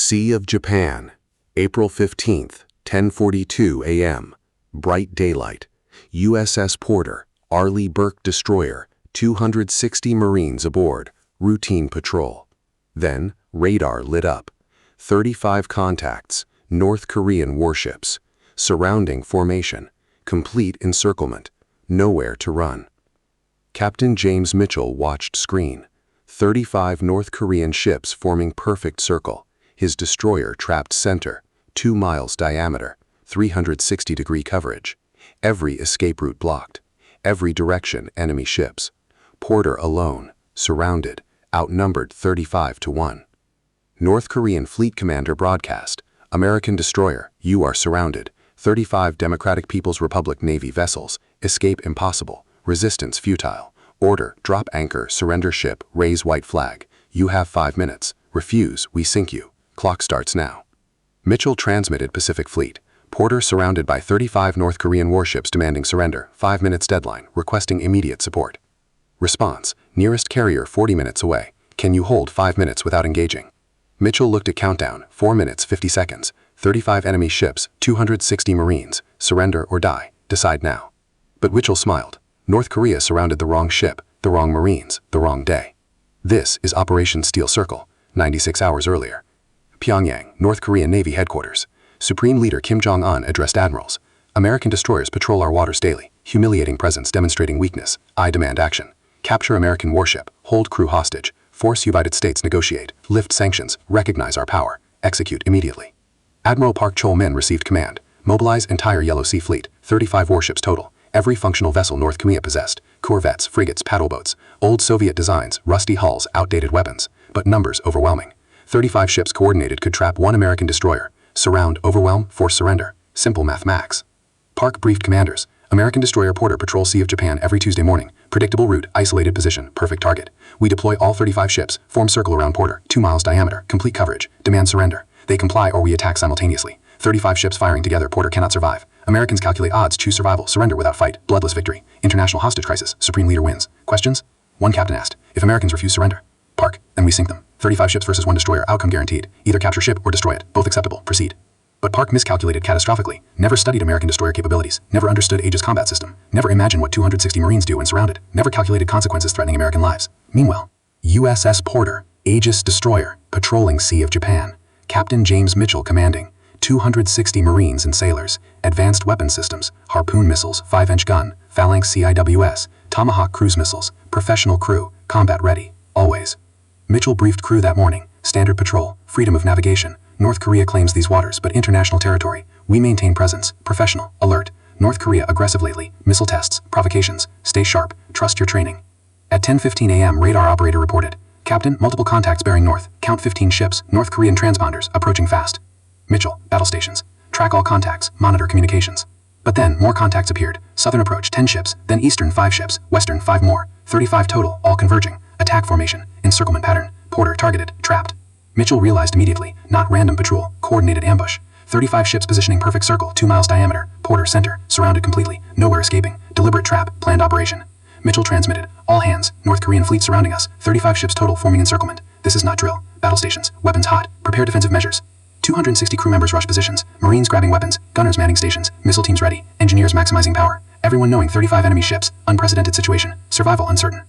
Sea of Japan, April 15th, 10:42 a.m. Bright daylight. USS Porter, Arleigh Burke destroyer, 260 Marines aboard, routine patrol. Then, radar lit up. 35 contacts, North Korean warships. Surrounding formation, complete encirclement, nowhere to run. Captain James Mitchell watched screen. 35 North Korean ships forming perfect circle. His destroyer trapped center, 2 miles diameter, 360-degree coverage. Every escape route blocked. Every direction enemy ships. Porter alone, surrounded, outnumbered 35-1. North Korean Fleet Commander broadcast, American destroyer, you are surrounded. 35 Democratic People's Republic Navy vessels, escape impossible, resistance futile. Order, drop anchor, surrender ship, raise white flag. You have 5 minutes. Refuse, we sink you. Clock starts now. Mitchell transmitted Pacific Fleet. Porter surrounded by 35 North Korean warships demanding surrender, 5 minutes deadline, requesting immediate support. Response, nearest carrier 40 minutes away. Can you hold 5 minutes without engaging? Mitchell looked at countdown, 4 minutes 50 seconds, 35 enemy ships, 260 Marines, surrender or die, decide now. But Mitchell smiled. North Korea surrounded the wrong ship, the wrong Marines, the wrong day. This is Operation Steel Circle, 96 hours earlier. Pyongyang, North Korean Navy headquarters. Supreme Leader Kim Jong-un addressed admirals. American destroyers patrol our waters daily, humiliating presence demonstrating weakness. I demand action. Capture American warship, hold crew hostage, force United States negotiate, lift sanctions, recognize our power, execute immediately. Admiral Park Chol-min received command. Mobilize entire Yellow Sea Fleet, 35 warships total. Every functional vessel North Korea possessed, corvettes, frigates, paddleboats, old Soviet designs, rusty hulls, outdated weapons, but numbers overwhelming. 35 ships coordinated could trap 1 American destroyer. Surround, overwhelm, force surrender. Simple mathematics. Park briefed commanders. American destroyer Porter patrols Sea of Japan every Tuesday morning. Predictable route, isolated position, perfect target. We deploy all 35 ships, form circle around Porter, 2 miles diameter, complete coverage, demand surrender. They comply or we attack simultaneously. 35 ships firing together, Porter cannot survive. Americans calculate odds, choose survival, surrender without fight, bloodless victory. International hostage crisis, Supreme Leader wins. Questions? One captain asked, if Americans refuse surrender. Park, then we sink them. 35 ships versus 1 destroyer, outcome guaranteed. Either capture ship or destroy it, both acceptable, proceed. But Park miscalculated catastrophically, never studied American destroyer capabilities, never understood Aegis combat system, never imagined what 260 Marines do when surrounded, never calculated consequences threatening American lives. Meanwhile, USS Porter, Aegis destroyer, patrolling Sea of Japan. Captain James Mitchell commanding. 260 Marines and sailors, advanced weapon systems, Harpoon missiles, 5-inch gun, Phalanx CIWS, Tomahawk cruise missiles, professional crew, combat ready, always. Mitchell briefed crew that morning, standard patrol, freedom of navigation. North Korea claims these waters but international territory. We maintain presence, professional, alert. North Korea aggressive lately, missile tests, provocations, stay sharp, trust your training. At 10:15 a.m. radar operator reported, Captain, multiple contacts bearing north, count 15 ships, North Korean transponders, approaching fast. Mitchell, battle stations, track all contacts, monitor communications. But then, more contacts appeared, southern approach, 10 ships, then eastern 5 ships, western 5 more, 35 total, all converging, attack formation, encirclement pattern, Porter targeted, trapped. Mitchell realized immediately, not random patrol, coordinated ambush. 35 ships positioning perfect circle, 2 miles diameter, Porter center, surrounded completely, nowhere escaping, deliberate trap, planned operation. Mitchell transmitted, all hands, North Korean fleet surrounding us, 35 ships total forming encirclement. This is not drill, battle stations, weapons hot, prepare defensive measures. 260 crew members rush positions, Marines grabbing weapons, gunners manning stations, missile teams ready, engineers maximizing power. Everyone knowing 35 enemy ships, unprecedented situation, survival uncertain.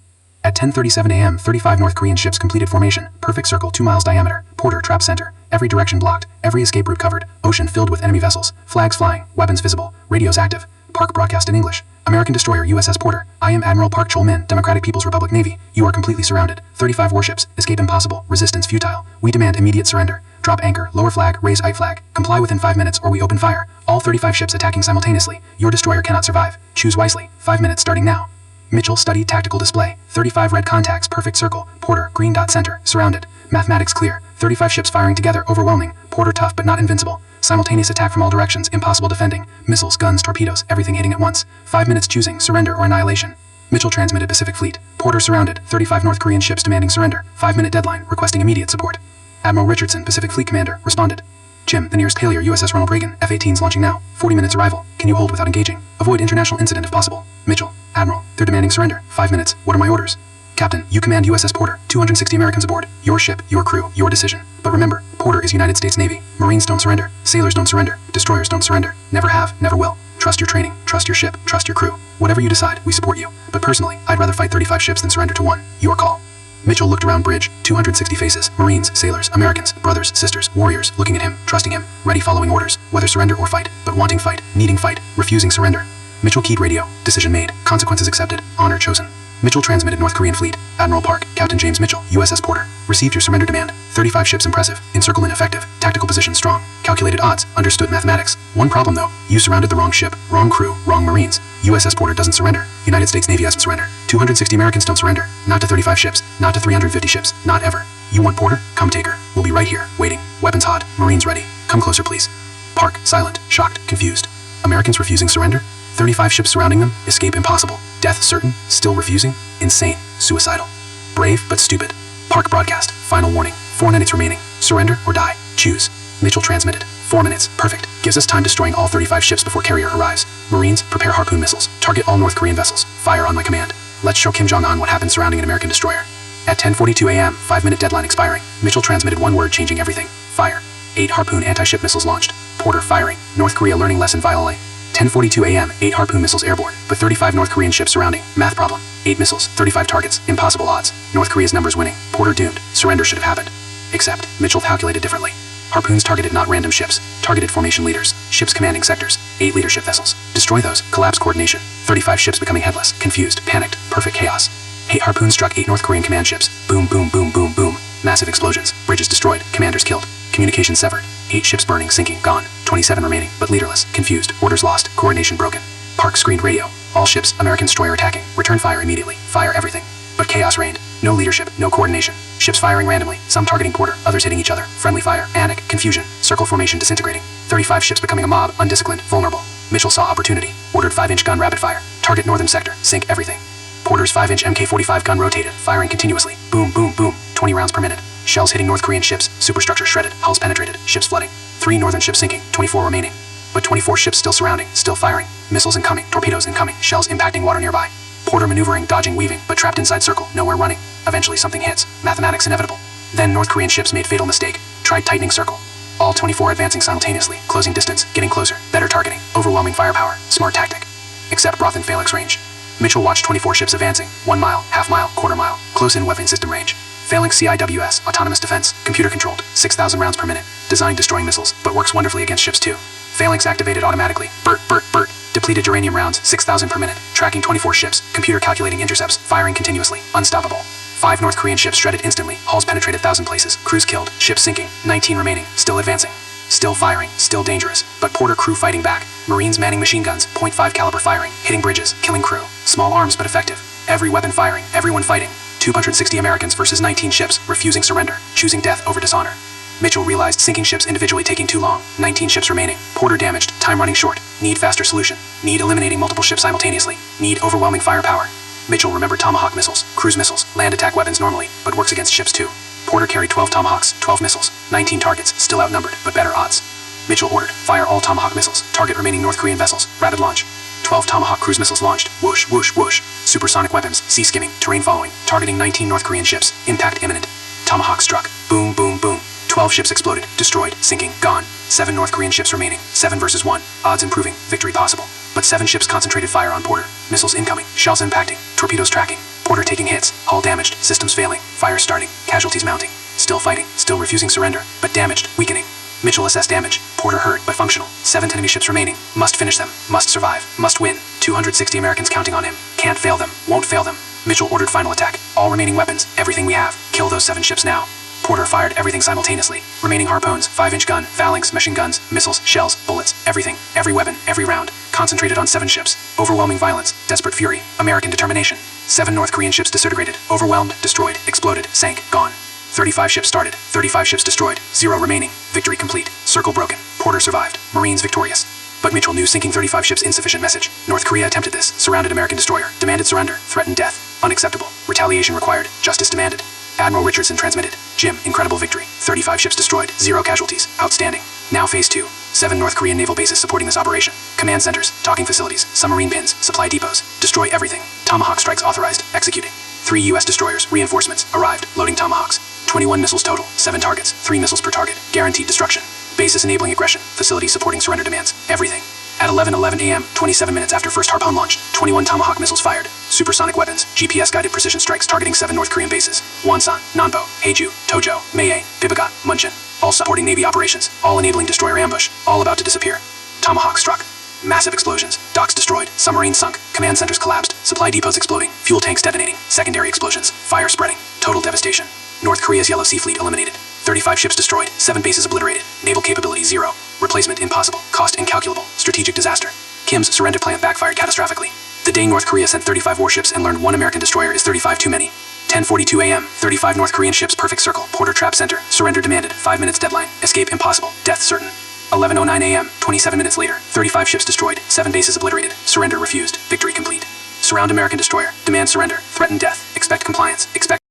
At 10:37 a.m., 35 North Korean ships completed formation, perfect circle 2 miles diameter, Porter trap center, every direction blocked, every escape route covered, ocean filled with enemy vessels, flags flying, weapons visible, radios active. Park broadcast in English. American destroyer USS Porter, I am Admiral Park Chol-min, Democratic People's Republic Navy. You are completely surrounded. 35 warships, escape impossible, resistance futile. We demand immediate surrender. Drop anchor, lower flag, raise white flag. Comply within 5 minutes or we open fire. All 35 ships attacking simultaneously. Your destroyer cannot survive. Choose wisely. 5 minutes starting now. Mitchell studied tactical display. 35 red contacts, perfect circle. Porter, green dot center, surrounded. Mathematics clear. 35 ships firing together, overwhelming. Porter tough but not invincible. Simultaneous attack from all directions, impossible defending. Missiles, guns, torpedoes, everything hitting at once. 5 minutes choosing, surrender or annihilation. Mitchell transmitted Pacific Fleet. Porter surrounded, 35 North Korean ships demanding surrender. 5-minute deadline, requesting immediate support. Admiral Richardson, Pacific Fleet Commander, responded. Jim, the nearest carrier USS Ronald Reagan, F-18s launching now. 40 minutes arrival. Can you hold without engaging? Avoid international incident if possible. Mitchell, Admiral, they're demanding surrender. 5 minutes. What are my orders? Captain, you command USS Porter, 260 Americans aboard. Your ship, your crew, your decision. But remember, Porter is United States Navy. Marines don't surrender. Sailors don't surrender. Destroyers don't surrender. Never have, never will. Trust your training, trust your ship, trust your crew. Whatever you decide, we support you. But personally, I'd rather fight 35 ships than surrender to one. Your call. Mitchell looked around bridge, 260 faces, Marines, sailors, Americans, brothers, sisters, warriors, looking at him, trusting him, ready following orders, whether surrender or fight, but wanting fight, needing fight, refusing surrender. Mitchell keyed radio, decision made, consequences accepted, honor chosen. Mitchell transmitted North Korean fleet, Admiral Park, Captain James Mitchell, USS Porter. Received your surrender demand, 35 ships impressive, encirclement effective, tactical position strong, calculated odds, understood mathematics. One problem though, you surrounded the wrong ship, wrong crew, wrong Marines. USS Porter doesn't surrender, United States Navy doesn't surrender. 260 Americans don't surrender, not to 35 ships, not to 350 ships, not ever. You want Porter? Come take her. We'll be right here, waiting. Weapons hot, Marines ready. Come closer please. Park, silent, shocked, confused. Americans refusing surrender? 35 ships surrounding them, escape impossible. Death certain, still refusing? Insane, suicidal. Brave but stupid. Park broadcast, final warning, 4 minutes remaining. Surrender or die, choose. Mitchell transmitted, 4 minutes, perfect. Gives us time destroying all 35 ships before carrier arrives. Marines, prepare Harpoon missiles. Target all North Korean vessels. Fire on my command. Let's show Kim Jong-un what happens surrounding an American destroyer. At 10:42 a.m., 5-minute deadline expiring. Mitchell transmitted one word changing everything. Fire. 8 Harpoon anti-ship missiles launched. Porter firing. North Korea learning lesson violate. 10:42 a.m., 8 Harpoon missiles airborne, but 35 North Korean ships surrounding. Math problem. 8 missiles, 35 targets, impossible odds. North Korea's numbers winning. Porter doomed. Surrender should have happened. Except, Mitchell calculated differently. Harpoons targeted not random ships, targeted formation leaders, ships commanding sectors, 8 leadership vessels. Destroy those, collapse coordination. 35 ships becoming headless, confused, panicked, perfect chaos. 8 Harpoons struck 8 North Korean command ships. Boom, boom, boom, boom, boom. Massive explosions, bridges destroyed, commanders killed. Communication severed. 8 ships burning, sinking, gone. 27 remaining, but leaderless, confused, orders lost, coordination broken. Park screened radio. All ships, American destroyer attacking. Return fire immediately. Fire everything. But chaos reigned. No leadership, no coordination. Ships firing randomly, some targeting Porter, others hitting each other. Friendly fire, panic, confusion, circle formation disintegrating. 35 ships becoming a mob, undisciplined, vulnerable. Mitchell saw opportunity. Ordered 5-inch gun rapid fire. Target northern sector, sink everything. Porter's 5-inch MK-45 gun rotated, firing continuously. Boom, boom, boom, 20 rounds per minute. Shells hitting North Korean ships, superstructure shredded, hulls penetrated, ships flooding. 3 northern ships sinking, 24 remaining. But 24 ships still surrounding, still firing. Missiles incoming, torpedoes incoming, shells impacting water nearby. Porter maneuvering, dodging, weaving, but trapped inside circle, nowhere running. Eventually something hits, mathematics inevitable. Then North Korean ships made fatal mistake, tried tightening circle. All 24 advancing simultaneously, closing distance, getting closer, better targeting, overwhelming firepower, smart tactic. Except Broth and Phalanx range. Mitchell watched 24 ships advancing, 1 mile, half mile, quarter mile, close-in weapon system range. Phalanx CIWS, autonomous defense, computer-controlled, 6,000 rounds per minute, designed destroying missiles, but works wonderfully against ships too. Phalanx activated automatically, burt, burt, burt, depleted uranium rounds, 6,000 per minute, tracking 24 ships, computer calculating intercepts, firing continuously, unstoppable. 5 North Korean ships shredded instantly, hulls penetrated 1,000 places, crews killed, ships sinking, 19 remaining, still advancing. Still firing, still dangerous, but Porter crew fighting back. Marines manning machine guns, .5 caliber firing, hitting bridges, killing crew. Small arms but effective. Every weapon firing, everyone fighting. 260 Americans versus 19 ships, refusing surrender, choosing death over dishonor. Mitchell realized sinking ships individually taking too long, 19 ships remaining. Porter damaged, time running short, need faster solution, need eliminating multiple ships simultaneously, need overwhelming firepower. Mitchell remembered Tomahawk missiles, cruise missiles, land attack weapons normally, but works against ships too. Porter carried 12 Tomahawks, 12 missiles, 19 targets, still outnumbered, but better odds. Mitchell ordered, fire all Tomahawk missiles, target remaining North Korean vessels, rapid launch. 12 Tomahawk cruise missiles launched, whoosh, whoosh, whoosh. Supersonic weapons, sea skimming, terrain following, targeting 19 North Korean ships, impact imminent. Tomahawk struck, boom, boom, boom. 12 ships exploded, destroyed, sinking, gone. 7 North Korean ships remaining, 7 versus 1, odds improving, victory possible. But 7 ships concentrated fire on Porter, missiles incoming, shells impacting, torpedoes tracking. Porter taking hits, hull damaged, systems failing, fire starting, casualties mounting. Still fighting, still refusing surrender, but damaged, weakening. Mitchell assessed damage, Porter hurt, but functional. 7 enemy ships remaining, must finish them, must survive, must win. 260 Americans counting on him, can't fail them, won't fail them. Mitchell ordered final attack, all remaining weapons, everything we have, kill those 7 ships now. Porter fired everything simultaneously, remaining Harpoons, 5-inch gun, Phalanx, machine guns, missiles, shells, bullets, everything, every weapon, every round, concentrated on 7 ships, overwhelming violence, desperate fury, American determination. 7 North Korean ships disintegrated, overwhelmed, destroyed, exploded, sank, gone. 35 ships started, 35 ships destroyed, 0 remaining, victory complete, circle broken, Porter survived, Marines victorious. But Mitchell knew sinking 35 ships insufficient message. North Korea attempted this, surrounded American destroyer, demanded surrender, threatened death, unacceptable, retaliation required, justice demanded. Admiral Richardson transmitted, Jim, incredible victory, 35 ships destroyed, 0 casualties, outstanding. Now phase 2, 7 North Korean naval bases supporting this operation, command centers, docking facilities, submarine pins, supply depots, destroy everything, Tomahawk strikes authorized, executing. 3 U.S. destroyers, reinforcements, arrived, loading Tomahawks. 21 missiles total, 7 targets, 3 missiles per target, guaranteed destruction. Bases enabling aggression, facilities supporting surrender demands, everything. At 11:11 a.m., 27 minutes after first Harpoon launch, 21 Tomahawk missiles fired. Supersonic weapons, GPS-guided precision strikes targeting 7 North Korean bases. Wonsan, Nanbo, Haeju, Tojo, Maye, Bibagat, Muncheon. All supporting Navy operations, all enabling destroyer ambush, all about to disappear. Tomahawk struck. Massive explosions, docks destroyed, submarines sunk, command centers collapsed, supply depots exploding, fuel tanks detonating, secondary explosions, fire spreading, total devastation. North Korea's Yellow Sea Fleet eliminated. 35 ships destroyed, 7 bases obliterated, naval capability 0. Replacement impossible, cost incalculable, strategic disaster. Kim's surrender plan backfired catastrophically. The day North Korea sent 35 warships and learned 1 American destroyer is 35 too many. 10:42 a.m., 35 North Korean ships perfect circle, Porter trap center, surrender demanded, 5 minutes deadline, escape impossible, death certain. 11:09 a.m., 27 minutes later, 35 ships destroyed, 7 bases obliterated, surrender refused, victory complete. Surround American destroyer, demand surrender, threaten death, expect compliance, expect